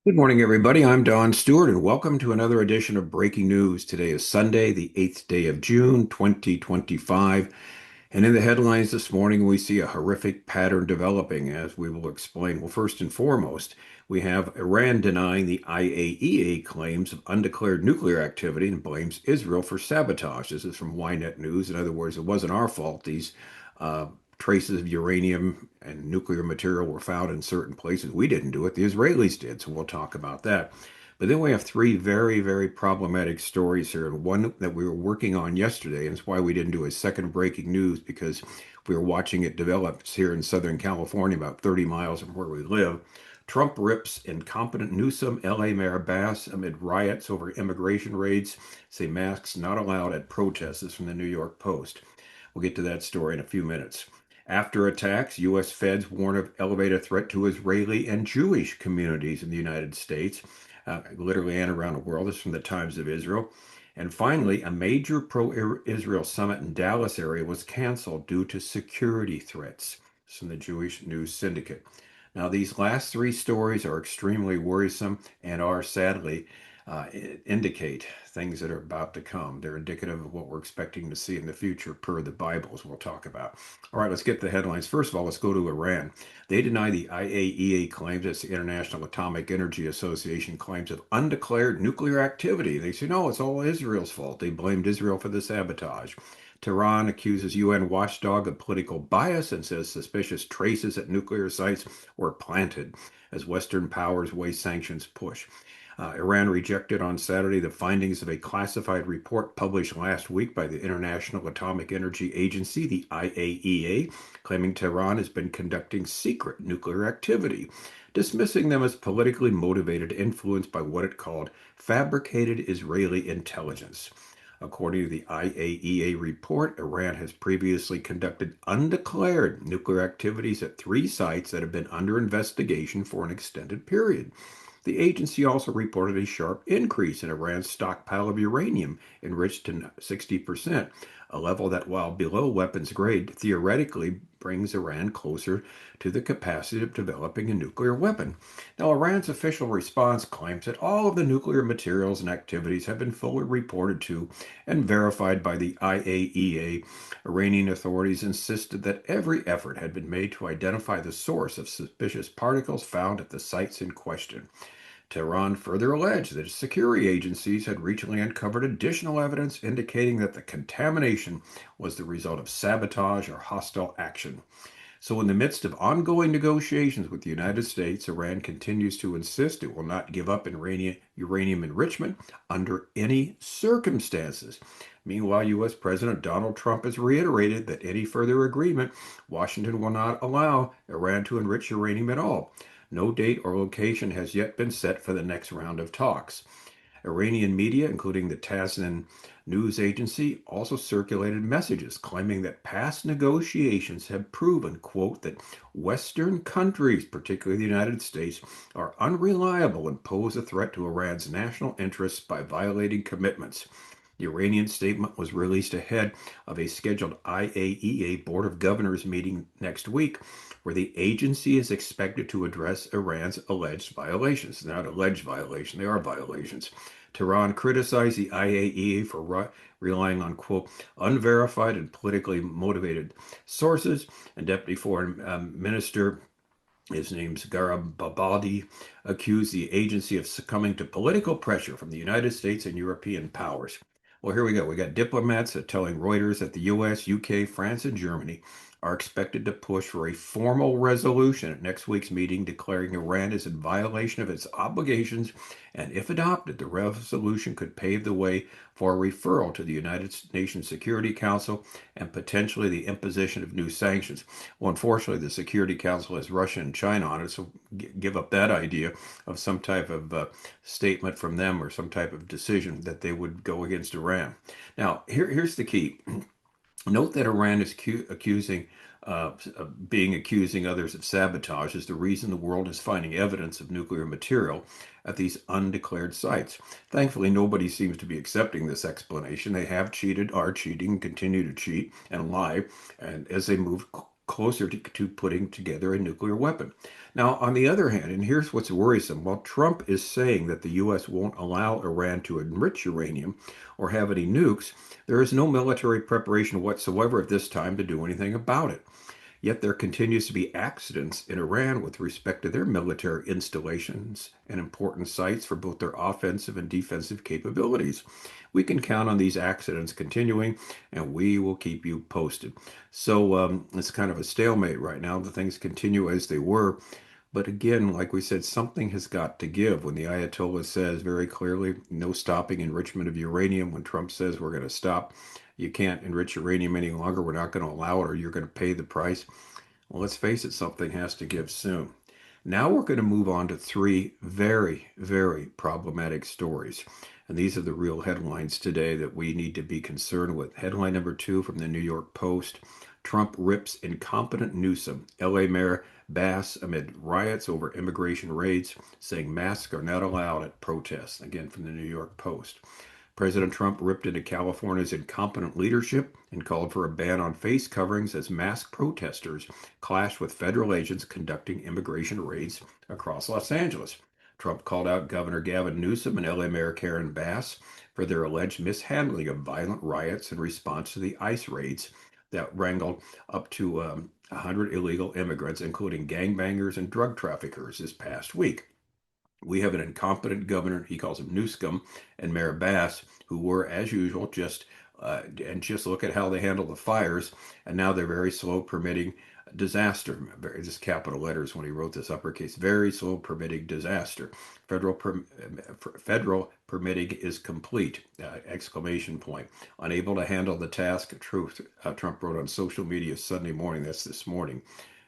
Good morning, everybody. I'm Don Stewart, and welcome to another edition of Breaking News. Today is Sunday, the 8th day of June, 2025. And in the headlines this morning, we see a horrific pattern developing, as we will explain. Well, first and foremost, we have Iran denying the IAEA claims of undeclared nuclear activity and blames Israel for sabotage. This is from YNET News. In other words, it wasn't our fault. These uh, traces of uranium and nuclear material were found in certain places. We didn't do it. The Israelis did. So we'll talk about that. But then we have three very, very problematic stories here, and one that we were working on yesterday, and it's why we didn't do a second breaking news because we were watching it develop. It's here in Southern California, about 30 miles from where we live. Trump rips incompetent Newsom LA Mayor Bass amid riots over immigration raids, say masks not allowed at protests. This is from the New York Post. We'll get to that story in a few minutes. After attacks, U.S. feds warn of elevated threat to Israeli and Jewish communities in the United States, literally and around the world. This is from the Times of Israel. And finally, a major pro-Israel summit in Dallas area was canceled due to security threats. This is from the Jewish News Syndicate. Now, these last three stories are extremely worrisome and are sadly indicate things that are about to come. They're indicative of what we're expecting to see in the future per the Bibles we'll talk about. All right, let's get the headlines. First of all, let's go to Iran. They deny the IAEA claims, that's the International Atomic Energy Association claims of undeclared nuclear activity. They say, no, it's all Israel's fault. They blamed Israel for the sabotage. Tehran accuses UN watchdog of political bias and says suspicious traces at nuclear sites were planted as Western powers weigh sanctions push. Iran rejected on Saturday the findings of a classified report published last week by the International Atomic Energy Agency, the IAEA, claiming Tehran has been conducting secret nuclear activity, dismissing them as politically motivated, influenced by what it called fabricated Israeli intelligence. According to the IAEA report, Iran has previously conducted undeclared nuclear activities at three sites that have been under investigation for an extended period. The agency also reported a sharp increase in Iran's stockpile of uranium, enriched to 60%, a level that, while below weapons grade, theoretically brings Iran closer to the capacity of developing a nuclear weapon. Now, Iran's official response claims that all of the nuclear materials and activities have been fully reported to and verified by the IAEA. Iranian authorities insisted that every effort had been made to identify the source of suspicious particles found at the sites in question. Tehran further alleged that its security agencies had recently uncovered additional evidence indicating that the contamination was the result of sabotage or hostile action. So, in the midst of ongoing negotiations with the United States, Iran continues to insist it will not give up uranium enrichment under any circumstances. Meanwhile, U.S. President Donald Trump has reiterated that any further agreement, Washington will not allow Iran to enrich uranium at all. No date or location has yet been set for the next round of talks. Iranian media, including the Tasnim news agency, also circulated messages claiming that past negotiations have proven, quote, that Western countries, particularly the United States, are unreliable and pose a threat to Iran's national interests by violating commitments. The Iranian statement was released ahead of a scheduled IAEA Board of Governors meeting next week, where the agency is expected to address Iran's alleged violations. They're not alleged violations, they are violations. Tehran criticized the IAEA for relying on, quote, unverified and politically motivated sources, and Deputy Foreign Minister, his name's Garababadi, accused the agency of succumbing to political pressure from the United States and European powers. Well, here we go. We got diplomats telling Reuters that the US, UK, France, and Germany are expected to push for a formal resolution at next week's meeting declaring Iran is in violation of its obligations, and if adopted, the resolution could pave the way for a referral to the United Nations Security Council and potentially the imposition of new sanctions. Well, unfortunately, the Security Council has Russia and China on it, so give up that idea of some type of statement from them or some type of decision that they would go against Iran. Now, here's the key. Note that Iran is accusing others of sabotage is the reason the world is finding evidence of nuclear material at these undeclared sites. Thankfully, nobody seems to be accepting this explanation. They have cheated, are cheating, continue to cheat and lie, and as they move closer to putting together a nuclear weapon. Now, on the other hand, and here's what's worrisome, while Trump is saying that the U.S. won't allow Iran to enrich uranium or have any nukes, there is no military preparation whatsoever at this time to do anything about it. Yet there continues to be accidents in Iran with respect to their military installations and important sites for both their offensive and defensive capabilities. We can count on these accidents continuing, and we will keep you posted. So it's kind of a stalemate right now. The things continue as they were. But again, like we said, something has got to give. When the Ayatollah says very clearly, no stopping enrichment of uranium, when Trump says we're going to stop, you can't enrich uranium any longer, we're not going to allow it, or you're going to pay the price. Well, let's face it, something has to give soon. Now we're going to move on to three very, very problematic stories. And these are the real headlines today that we need to be concerned with. Headline number 2 from the New York Post: Trump rips incompetent Newsom. LA Mayor Bass amid riots over immigration raids, saying masks are not allowed at protests. Again, from the New York Post. President Trump ripped into California's incompetent leadership and called for a ban on face coverings as masked protesters clashed with federal agents conducting immigration raids across Los Angeles. Trump called out Governor Gavin Newsom and LA Mayor Karen Bass for their alleged mishandling of violent riots in response to the ICE raids that wrangled up to 100 illegal immigrants, including gangbangers and drug traffickers, this past week. We have an incompetent governor, he calls him NEWSOM, and Mayor Bass, who were, as usual, just look at how they handle the fires, and now they're very slow permitting disaster. Just capital letters when he wrote this uppercase. Very slow permitting disaster. Federal permitting is complete! Exclamation point. Unable to handle the task. Truth. Trump wrote on social media Sunday morning. That's this morning.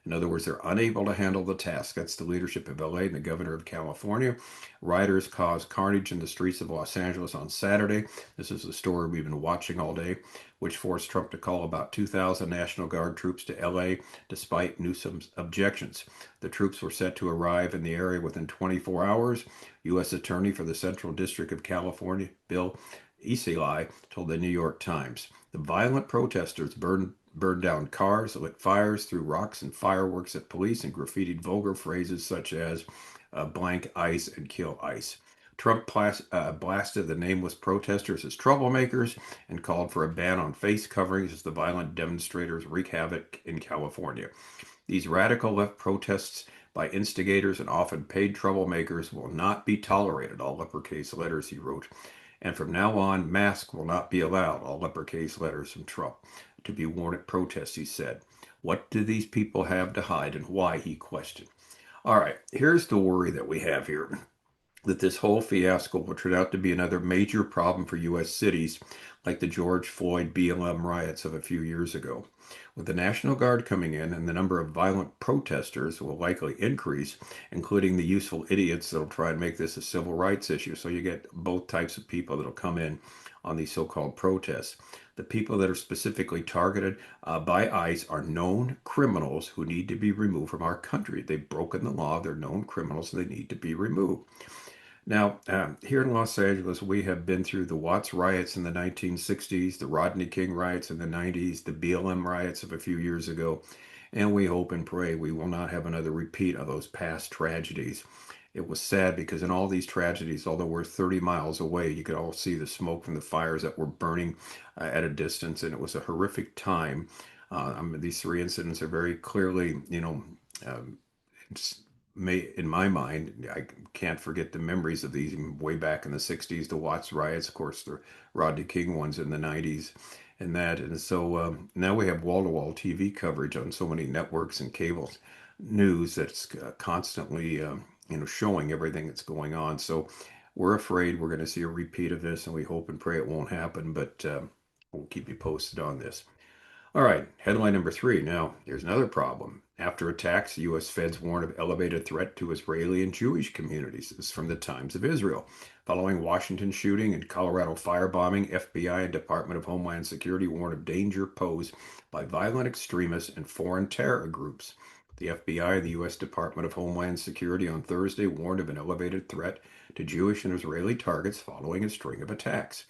In other words, they're unable to handle the task. That's the leadership of LA and the governor of California. Rioters caused carnage in the streets of Los Angeles on Saturday. This is the story we've been watching all day, which forced Trump to call about 2,000 National Guard troops to LA despite Newsom's objections. The troops were set to arrive in the area within 24 hours. U.S. Attorney for the Central District of California, Bill Easley, told the New York Times. The violent protesters burned down cars, lit fires, threw rocks and fireworks at police, and graffitied vulgar phrases such as blank ICE and kill ICE. Trump blasted the nameless protesters as troublemakers and called for a ban on face coverings as the violent demonstrators wreak havoc in California. These radical left protests by instigators and often paid troublemakers will not be tolerated, all uppercase letters, he wrote. And from now on, masks will not be allowed, all uppercase letters from Trump, to be worn at protests, he said. What do these people have to hide and why, he questioned. All right, here's the worry that we have here, that this whole fiasco will turn out to be another major problem for U.S. cities like the George Floyd BLM riots of a few years ago. With the National Guard coming in and the number of violent protesters will likely increase, including the useful idiots that'll try and make this a civil rights issue. So you get both types of people that'll come in on these so-called protests. The people that are specifically targeted by ICE are known criminals who need to be removed from our country. They've broken the law. They're known criminals and they need to be removed. Now, here in Los Angeles, we have been through the Watts riots in the 1960s, the Rodney King riots in the 90s, the BLM riots of a few years ago, and we hope and pray we will not have another repeat of those past tragedies. It was sad because in all these tragedies, although we're 30 miles away, you could all see the smoke from the fires that were burning at a distance, and it was a horrific time. These three incidents are very clearly, um, in my mind, I can't forget the memories of these way back in the 60s, the Watts riots, of course, the Rodney King ones in the 90s, and that. And so now we have wall-to-wall TV coverage on so many networks and cable news that's constantly, showing everything that's going on. So we're afraid we're going to see a repeat of this, and we hope and pray it won't happen, but we'll keep you posted on this. All right, headline number 3. Now, here's another problem. After attacks, U.S. feds warn of elevated threat to Israeli and Jewish communities. This is from the Times of Israel. Following Washington shooting and Colorado firebombing, FBI and Department of Homeland Security warn of danger posed by violent extremists and foreign terror groups. The FBI and the U.S. Department of Homeland Security on Thursday warned of an elevated threat to Jewish and Israeli targets following a string of attacks.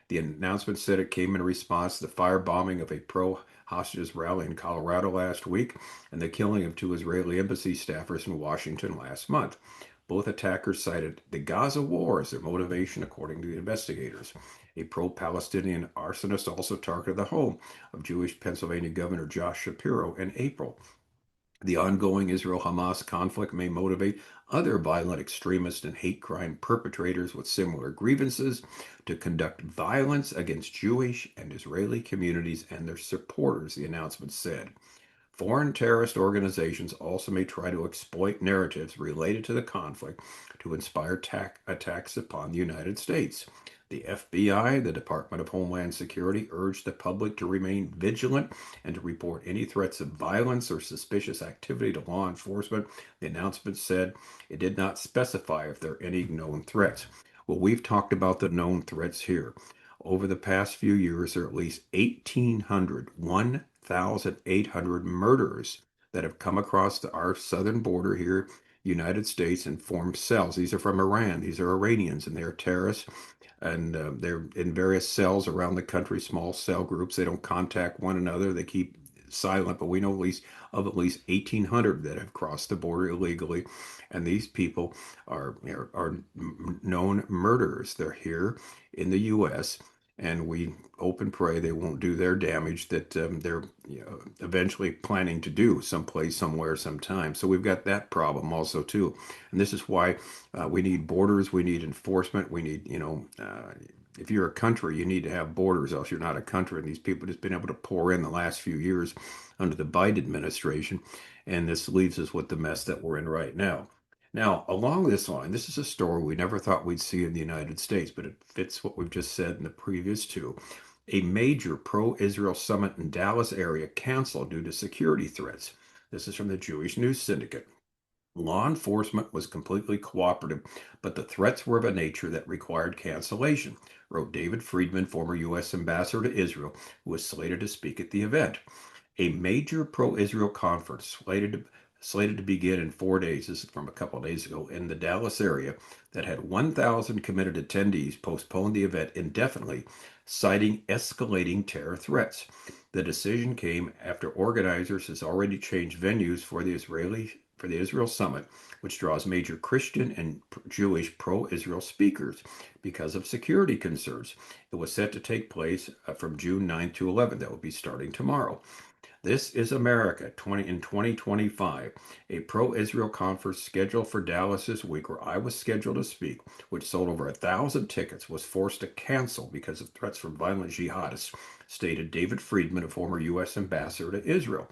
The announcement said it came in response to the firebombing of a pro hostages rally in Colorado last week and the killing of two Israeli embassy staffers in Washington last month. Both attackers cited the Gaza war as their motivation, according to the investigators. A pro-Palestinian arsonist also targeted the home of Jewish Pennsylvania Governor Josh Shapiro in April. The ongoing Israel-Hamas conflict may motivate other violent extremists and hate crime perpetrators with similar grievances to conduct violence against Jewish and Israeli communities and their supporters, the announcement said. Foreign terrorist organizations also may try to exploit narratives related to the conflict to inspire attacks upon the United States. The FBI, the Department of Homeland Security, urged the public to remain vigilant and to report any threats of violence or suspicious activity to law enforcement. The announcement said it did not specify if there are any known threats. Well, we've talked about the known threats here. Over the past few years, there are at least 1,800 murderers that have come across our southern border here, United States, and formed cells. These are from Iran. These are Iranians, and they're terrorists. And they're in various cells around the country, small cell groups. They don't contact one another. They keep silent, but we know at least 1,800 that have crossed the border illegally. And these people are known murderers. They're here in the U.S., and we hope and pray they won't do their damage that they're eventually planning to do someplace, somewhere, sometime. So we've got that problem also too, and this is why we need borders, we need enforcement, we need if you're a country, you need to have borders, else you're not a country. And these people have just been able to pour in the last few years under the Biden administration, and this leaves us with the mess that we're in right now. Now, along this line, this is a story we never thought we'd see in the United States, but it fits what we've just said in the previous two. A major pro-Israel summit in Dallas area canceled due to security threats. This is from the Jewish News Syndicate. Law enforcement was completely cooperative, but the threats were of a nature that required cancellation, wrote David Friedman, former U.S. ambassador to Israel, who was slated to speak at the event. A major pro-Israel conference slated to begin in 4 days, this is from a couple of days ago, in the Dallas area, that had 1,000 committed attendees postponed the event indefinitely, citing escalating terror threats. The decision came after organizers has already changed venues for the Israel summit, which draws major Christian and Jewish pro-Israel speakers because of security concerns. It was set to take place from June 9th to 11th. That will be starting tomorrow. This is America in 2025. A pro-Israel conference scheduled for Dallas this week, where I was scheduled to speak, which sold over 1,000 tickets, was forced to cancel because of threats from violent jihadists, stated David Friedman, a former U.S. ambassador to Israel.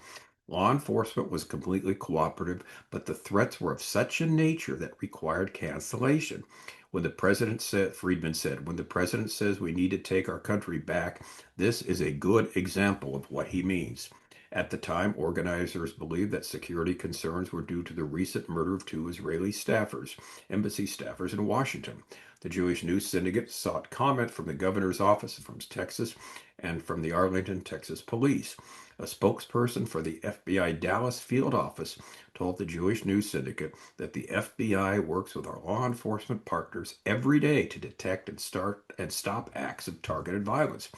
Law enforcement was completely cooperative, but the threats were of such a nature that required cancellation. When the president said, Friedman said, when the president says we need to take our country back, this is a good example of what he means. At the time, organizers believed that security concerns were due to the recent murder of two Israeli staffers, embassy staffers in Washington. The Jewish News Syndicate sought comment from the governor's office from Texas and from the Arlington, Texas police. A spokesperson for the FBI Dallas field office told the Jewish News Syndicate that the FBI works with our law enforcement partners every day to detect and stop acts of targeted violence.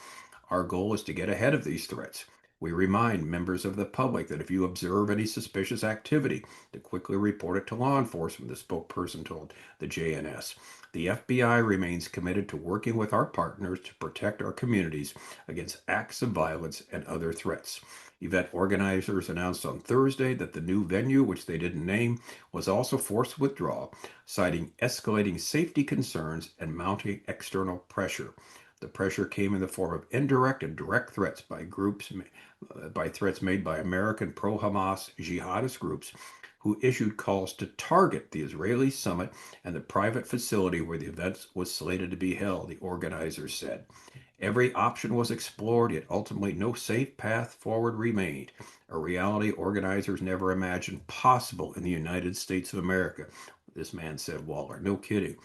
Our goal is to get ahead of these threats. We remind members of the public that if you observe any suspicious activity, to quickly report it to law enforcement, the spokesperson told the JNS. The FBI remains committed to working with our partners to protect our communities against acts of violence and other threats. Event organizers announced on Thursday that the new venue, which they didn't name, was also forced to withdraw, citing escalating safety concerns and mounting external pressure. The pressure came in the form of indirect and direct threats by threats made by American pro-Hamas jihadist groups who issued calls to target the Israeli summit and the private facility where the event was slated to be held, the organizers said. Every option was explored, yet ultimately no safe path forward remained, a reality organizers never imagined possible in the United States of America, this man said, Waller. No kidding.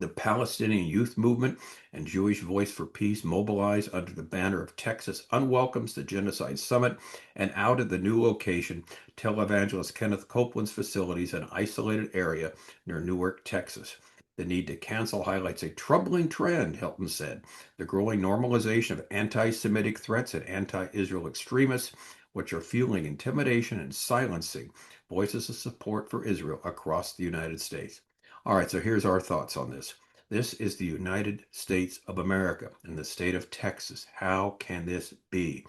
The Palestinian Youth Movement and Jewish Voice for Peace mobilized under the banner of Texas Unwelcomes the Genocide Summit and outed the new location, televangelist Kenneth Copeland's facilities, in an isolated area near Newark, Texas. The need to cancel highlights a troubling trend, Hilton said. The growing normalization of anti Semitic threats and anti Israel extremists, which are fueling intimidation and silencing voices of support for Israel across the United States. All right, so here's our thoughts on this. This is the United States of America in the state of Texas. How can this be?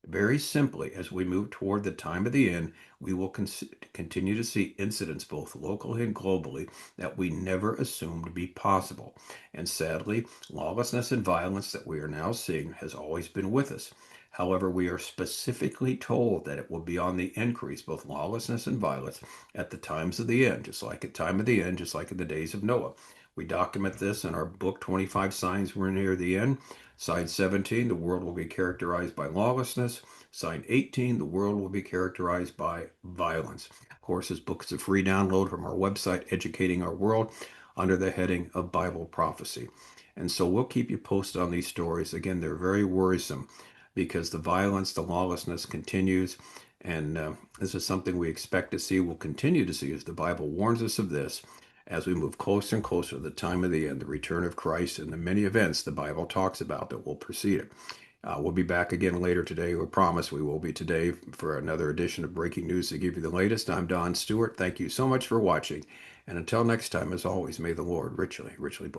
Very simply, as we move toward the time of the end, we will continue to see incidents both locally and globally that we never assumed to be possible. And sadly, lawlessness and violence that we are now seeing has always been with us. However, we are specifically told that it will be on the increase, both lawlessness and violence, at the times of the end, just like at time of the end, just like in the days of Noah. We document this in our book, 25 Signs We're Near the End. Sign 17, the world will be characterized by lawlessness. Sign 18, the world will be characterized by violence. Of course, this book is a free download from our website, Educating Our World, under the heading of Bible Prophecy. And so we'll keep you posted on these stories. Again, they're very worrisome because the violence, the lawlessness continues. And this is something we expect to see, we'll continue to see as the Bible warns us of this as we move closer and closer to the time of the end, the return of Christ, and the many events the Bible talks about that will precede it. We'll be back again later today. We promise we will be today for another edition of Breaking News to give you the latest. I'm Don Stewart. Thank you so much for watching. And until next time, as always, may the Lord richly, richly bless.